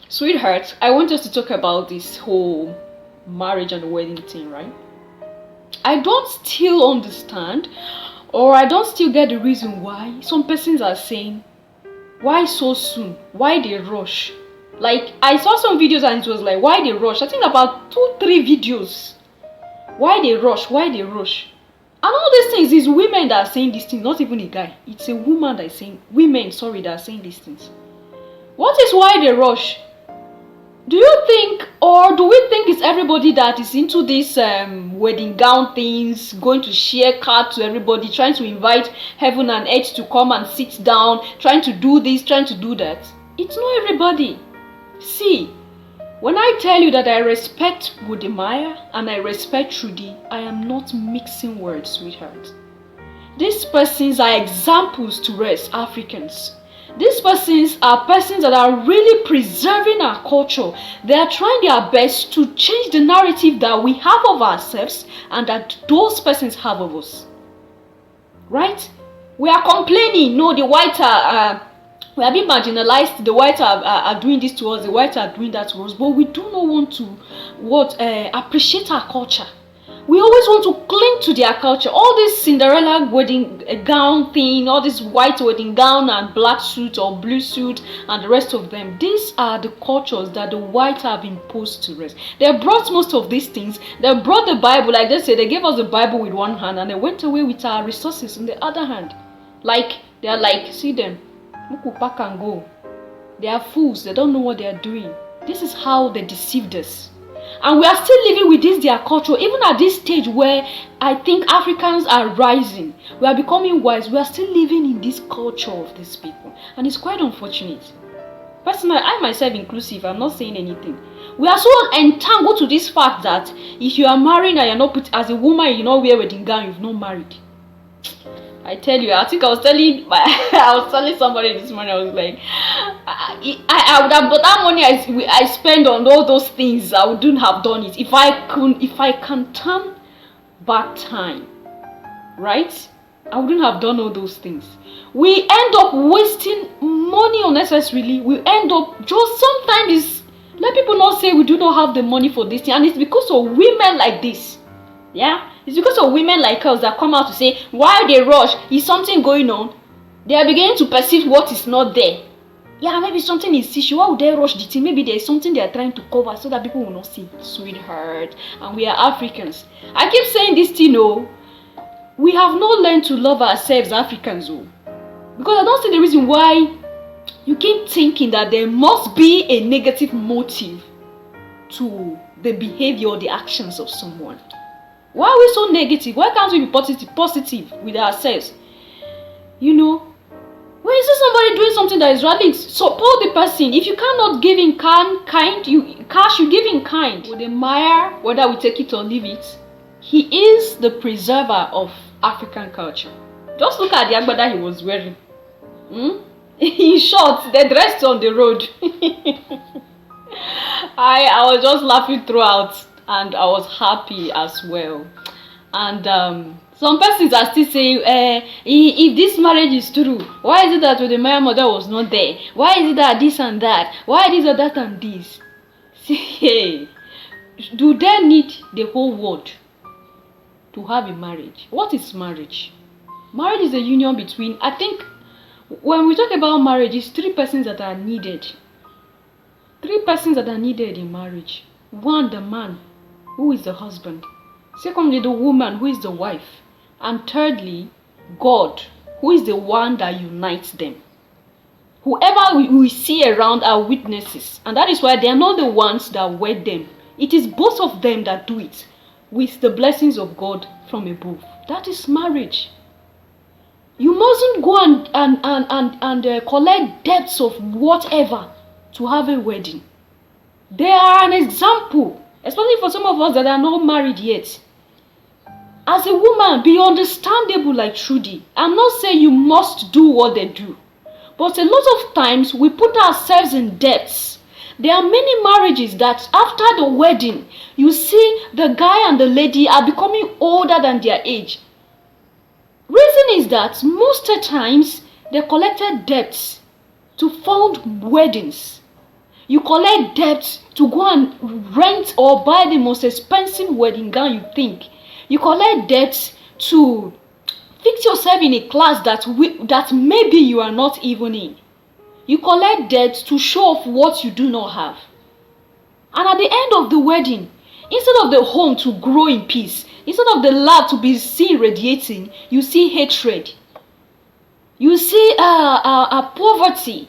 Sweetheart, I want us to talk about this whole marriage and wedding thing, right? I don't still understand, or I don't still get the reason why some persons are saying, why so soon? Why they rush? Like, I saw some videos and it was like, why they rush? I think about 2, 3 videos. Why they rush? Why they rush? And all these things is women that are saying these things, not even a guy. It's a woman that is saying, women, sorry, that are saying these things. What is why they rush? Do you think, or do we think it's everybody that is into this wedding gown things, going to share card to everybody, trying to invite heaven and earth to come and sit down, trying to do this, trying to do that? It's not everybody. See, when I tell you that I respect Wodemaya and I respect Trudy, I am not mixing words, sweetheart. These persons are examples to us Africans. These persons are persons that are really preserving our culture. They are trying their best to change the narrative that we have of ourselves and that those persons have of us. Right? We are complaining, no, the whites are we are being marginalized, the whites are doing this to us, the whites are doing that to us, but we do not want to appreciate our culture. We always want to cling to their culture. All this Cinderella wedding gown thing, all this white wedding gown and black suit or blue suit and the rest of them, these are the cultures that the whites have imposed to us. They brought most of these things. They brought the Bible, like they said, they gave us the Bible with one hand and they went away with our resources in the other hand. Like, they are like, see them, Mukupa can go. They are fools, they don't know what they are doing. This is how they deceived us. And we are still living with this their culture, even at this stage where I think Africans are rising. We are becoming wise. We are still living in this culture of these people. And it's quite unfortunate. Personally, I myself inclusive, I'm not saying anything. We are so entangled to this fact that if you are married and you're not put as a woman, you not wear wedding gown, you've not married. I tell you, I think I was telling somebody this morning, I was like, I would have, but that money I spend on all those things, I wouldn't have done it. If I can turn back time, right? I wouldn't have done all those things. We end up wasting money unnecessarily. We end up just sometimes let people not say we do not have the money for this thing, and it's because of women like this. Yeah, it's because of women like us that come out to say why they rush. Is something going on? They are beginning to perceive what is not there. Yeah, maybe something is issue. Why would they rush the thing? Maybe there's something they are trying to cover so that people will not see. Sweetheart, and we are Africans. I keep saying this thing, oh. We have not learned to love ourselves, Africans, oh. Because I don't see the reason why you keep thinking that there must be a negative motive to the behavior or the actions of someone. Why are we so negative? Why can't we be positive with ourselves? You know, when you see somebody doing something that is wrong, support the person. If you cannot give in cash, you give in kind. With Wodemaya, whether we take it or leave it, he is the preserver of African culture. Just look at the agbada he was wearing. In short, they dressed on the road. I was just laughing throughout and I was happy as well. And some persons are still saying, if this marriage is true, why is it that Wodemaya mother was not there? Why is it that this and that? Why is it that and this? See, do they need the whole world to have a marriage? What is marriage? Marriage is a union between, I think, when we talk about marriage, it's 3 persons that are needed. 3 persons that are needed in marriage. 1, the man, who is the husband. Secondly, the woman, who is the wife. And thirdly, God, who is the one that unites them. Whoever we see around are witnesses. And that is why they are not the ones that wed them. It is both of them that do it with the blessings of God from above. That is marriage. You mustn't go and collect debts of whatever to have a wedding. They are an example, especially for some of us that are not married yet. As a woman, be understandable like Trudy. I'm not saying you must do what they do. But a lot of times, we put ourselves in debts. There are many marriages that after the wedding, you see the guy and the lady are becoming older than their age. Reason is that most of the times, they collected debts to fund weddings. You collect debt to go and rent or buy the most expensive wedding gown you think. You collect debt to fix yourself in a class that maybe you are not even in. You collect debt to show off what you do not have. And at the end of the wedding, instead of the home to grow in peace, instead of the love to be seen radiating, you see hatred. You see poverty.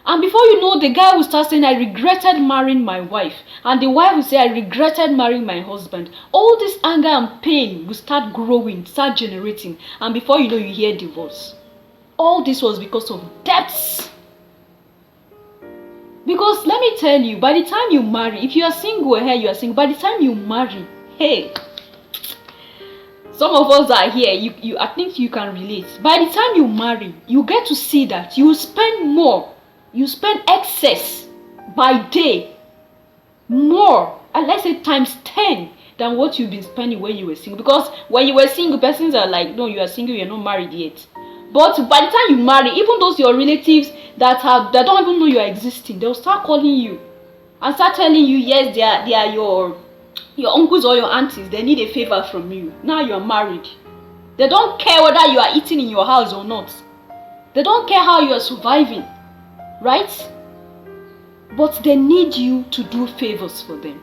And before you know, the guy will start saying, I regretted marrying my wife. And the wife will say, I regretted marrying my husband. All this anger and pain will start growing, start generating. And before you know, you hear divorce. All this was because of debts. Because let me tell you, by the time you marry, if you are single, you are single. By the time you marry, hey, some of us are here, I think you can relate. By the time you marry, you get to see that you spend more. You spend excess by day, more, and let's say times 10 than what you've been spending when you were single. Because when you were single, persons are like, no, you are single, you're not married yet. But by the time you marry, even those your relatives that don't even know you are existing, they'll start calling you and start telling you, yes, they are your uncles or your aunties. They need a favor from you. Now you are married. They don't care whether you are eating in your house or not. They don't care how you are surviving. Right? But they need you to do favors for them.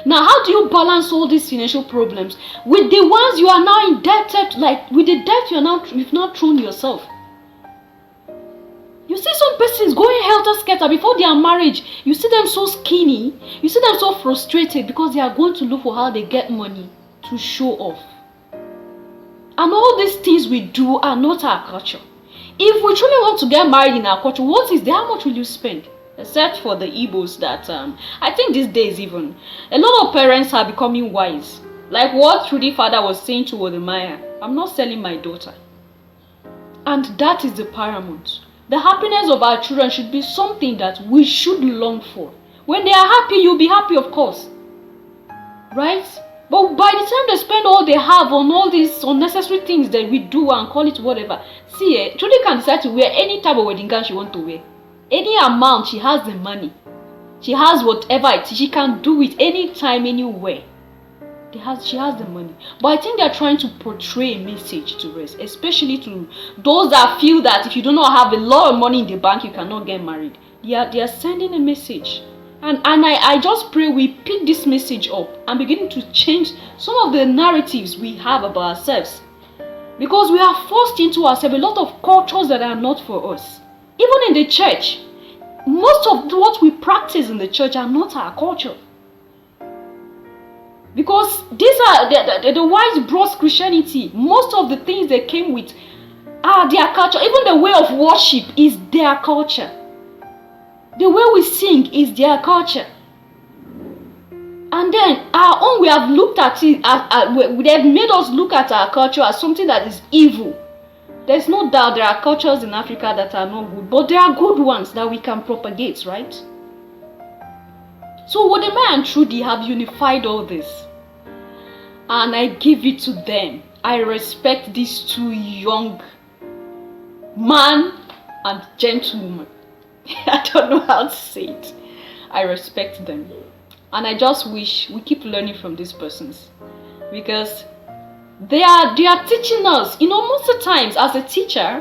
Now, how do you balance all these financial problems with the ones you are now indebted, like with the debt you've now thrown yourself? You see some persons going helter-skelter before their marriage. You see them so skinny. You see them so frustrated because they are going to look for how they get money to show off. And all these things we do are not our culture. If we truly want to get married in our culture, what is there? How much will you spend? Except for the Igbos that, I think these days even, a lot of parents are becoming wise. Like what Trudy father was saying to Wodemaya, I'm not selling my daughter. And that is the paramount. The happiness of our children should be something that we should long for. When they are happy, you'll be happy, of course. Right? But by the time they spend all they have on all these unnecessary things that we do and call it whatever, see, Trudy can decide to wear any type of wedding gown she wants to wear. Any amount, she has the money. She has whatever it is. She can do it anytime, anywhere. She has the money. But I think they're trying to portray a message to us, especially to those that feel that if you do not have a lot of money in the bank, you cannot get married. They are sending a message. And I just pray we pick this message up and begin to change some of the narratives we have about ourselves. Because we are forced into ourselves a lot of cultures that are not for us. Even in the church, most of what we practice in the church are not our culture. Because these are the white brought Christianity. Most of the things they came with are their culture. Even the way of worship is their culture. The way we sing is their culture. And then our own, we have looked at it, they have made us look at our culture as something that is evil. There's no doubt there are cultures in Africa that are not good, but there are good ones that we can propagate, right? So Wodemaya and Trudy have unified all this. And I give it to them. I respect these two young man and gentlewoman. I don't know how to say it. I respect them. And I just wish we keep learning from these persons. Because they are teaching us. You know, most of the times as a teacher,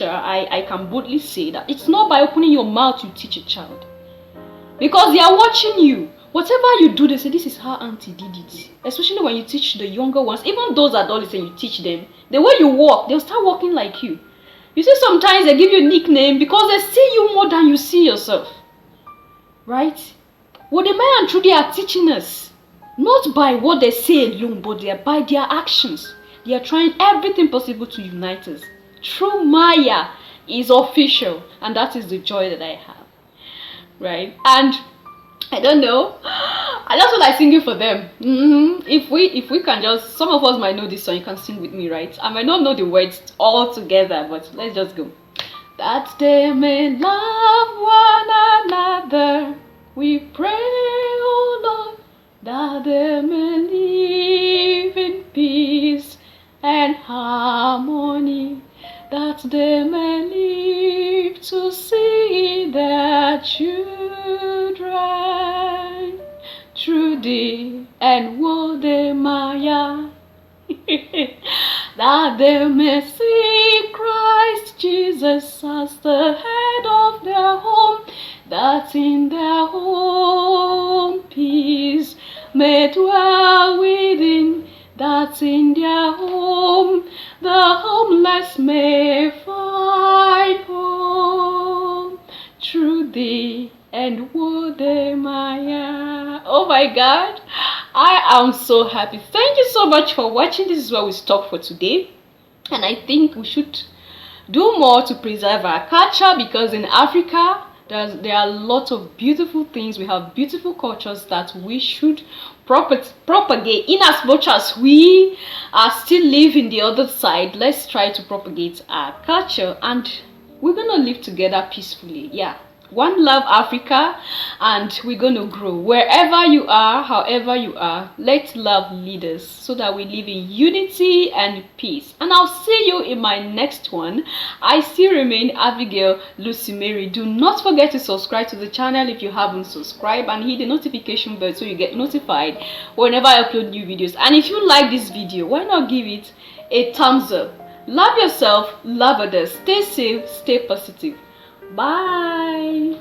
I can boldly say that it's not by opening your mouth you teach a child. Because they are watching you. Whatever you do, they say, this is how auntie did it. Especially when you teach the younger ones. Even those adolescents, you teach them. The way you walk, they'll start walking like you. You see, sometimes they give you a nickname because they see you more than you see yourself. Right? Wodemaya and Trudy are teaching us. Not by what they say alone, but by their actions. They are trying everything possible to unite us. True Maya is official. And that is the joy that I have. Right? And I don't know. I just feel like singing for them. If we can just, some of us might know this song. You can sing with me, right? I might not know the words all together, but let's just go. That they may love one another. We pray, oh Lord, that they may live in peace and harmony. That they may live to see their children, Trudy and Wodemaya, that they may see Christ Jesus as the head of their home, that in their home peace may dwell within, that in their home the homeless may find home through thee and Wodemaya. Oh my God, I am so happy. Thank you so much for watching. This is where we stop for today, and I think we should do more to preserve our culture, because in Africa there are a lot of beautiful things. We have beautiful cultures that we should propagate. In as much as we are still living the other side, let's try to propagate our culture, and we're gonna live together peacefully. Yeah, one love Africa, and we're gonna grow. Wherever you are, however you are, let love lead us so that we live in unity and peace. And I'll see you in my next one. I still remain Abigail Lucy Mary. Do not forget to subscribe to the channel if you haven't subscribed, and hit the notification bell so you get notified whenever I upload new videos. And if you like this video, why not give it a thumbs up? Love yourself, love others, stay safe, stay positive. Bye.